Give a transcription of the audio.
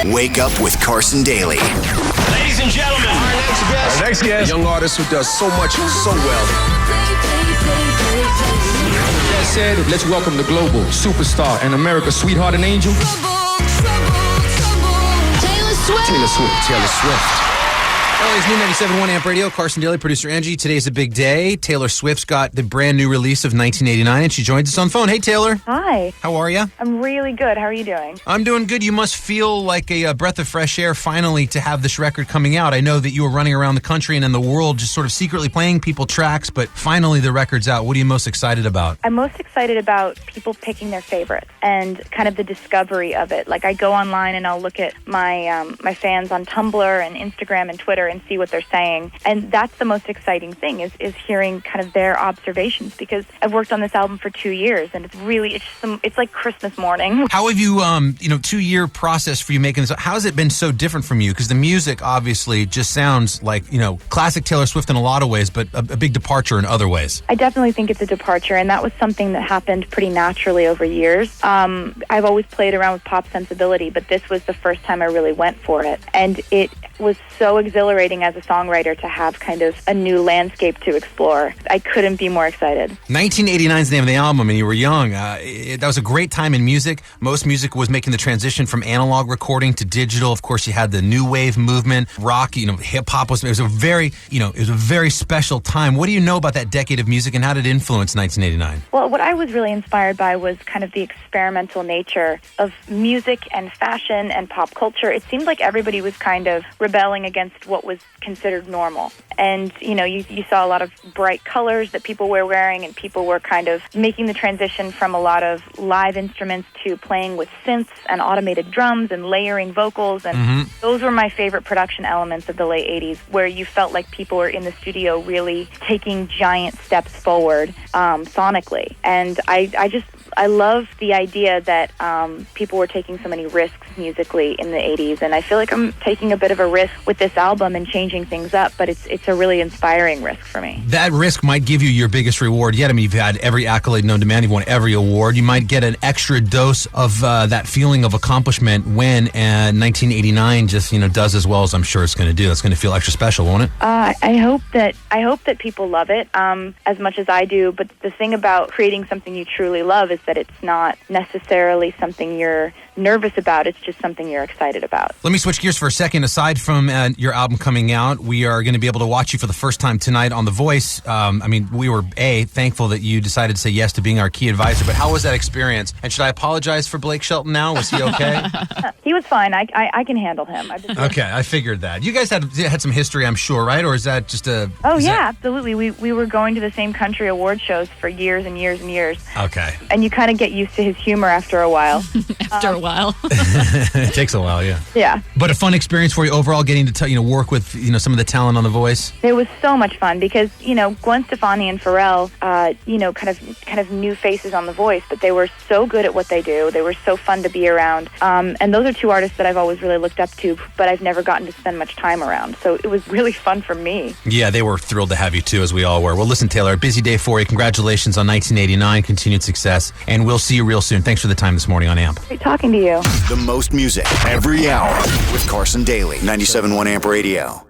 Wake up with Carson Daly. Ladies and gentlemen, our next guest. A young artist who does so much so well. That said, let's welcome the global superstar and America's sweetheart and angel, Taylor Swift. LA's new 97.1 AMP Radio. Carson Daly, producer Angie. Today's a big day. Taylor Swift's got the brand new release of 1989, and she joins us on the phone. Hey, Taylor. Hi. How are you? I'm really good. How are you doing? I'm doing good. You must feel like a breath of fresh air finally to have this record coming out. I know that you were running around the country and in the world just sort of secretly playing people tracks, but finally the record's out. What are you most excited about? I'm most excited about people picking their favorites and kind of the discovery of it. Like, I go online and I'll look at my my fans on Tumblr and Instagram and Twitter and see what they're saying. And that's the most exciting thing is hearing kind of their observations, because I've worked on this album for 2 years and it's like Christmas morning. How have you, 2-year process for you making this? How has it been so different from you? Because the music obviously just sounds like, classic Taylor Swift in a lot of ways, but a big departure in other ways. I definitely think it's a departure, and that was something that happened pretty naturally over years. I've always played around with pop sensibility, but this was the first time I really went for it. And it was so exhilarating as a songwriter to have kind of a new landscape to explore. I couldn't be more excited. 1989 is the name of the album, and you were young. That was a great time in music. Most music was making the transition from analog recording to digital. Of course, you had the new wave movement, rock, hip hop it was a very special time. What do you know about that decade of music, and how did it influence 1989? Well, what I was really inspired by was kind of the experimental nature of music and fashion and pop culture. It seemed like everybody was kind of rebelling against what was considered normal. And, you saw a lot of bright colors that people were wearing, and people were kind of making the transition from a lot of live instruments to playing with synths and automated drums and layering vocals. And those were my favorite production elements of the late 80s, where you felt like people were in the studio really taking giant steps forward sonically. And I love the idea that people were taking so many risks musically in the 80s, and I feel like I'm taking a bit of a risk with this album and changing things up, but it's a really inspiring risk for me. That risk might give you your biggest reward yet. I mean, you've had every accolade known to man. You've won every award. You might get an extra dose of that feeling of accomplishment when 1989 just does as well as I'm sure it's going to do. It's going to feel extra special, won't it? I hope that people love it as much as I do, but the thing about creating something you truly love is that it's not necessarily something you're nervous about. It's just something you're excited about. Let me switch gears for a second. Aside from your album coming out, we are going to be able to watch you for the first time tonight on The Voice. We were thankful that you decided to say yes to being our key advisor, but how was that experience? And should I apologize for Blake Shelton now? Was he okay? He was fine. I can handle him. Okay, I figured that. You guys had some history, I'm sure, right? Or is that just a... Oh, yeah, absolutely. We were going to the same country award shows for years and years and years. Okay. And you kind of get used to his humor after a while. After a while. It takes a while, yeah. Yeah. But a fun experience for you overall, getting to work with some of the talent on The Voice. It was so much fun because Gwen Stefani and Pharrell, kind of new faces on The Voice, but they were so good at what they do. They were so fun to be around, and those are two artists that I've always really looked up to, but I've never gotten to spend much time around. So it was really fun for me. Yeah, they were thrilled to have you too, as we all were. Well, listen, Taylor, a busy day for you. Congratulations on 1989, continued success, and we'll see you real soon. Thanks for the time this morning on AMP. Great talking to you. The most music every hour with Carson Daly. 97.1 AMP Radio.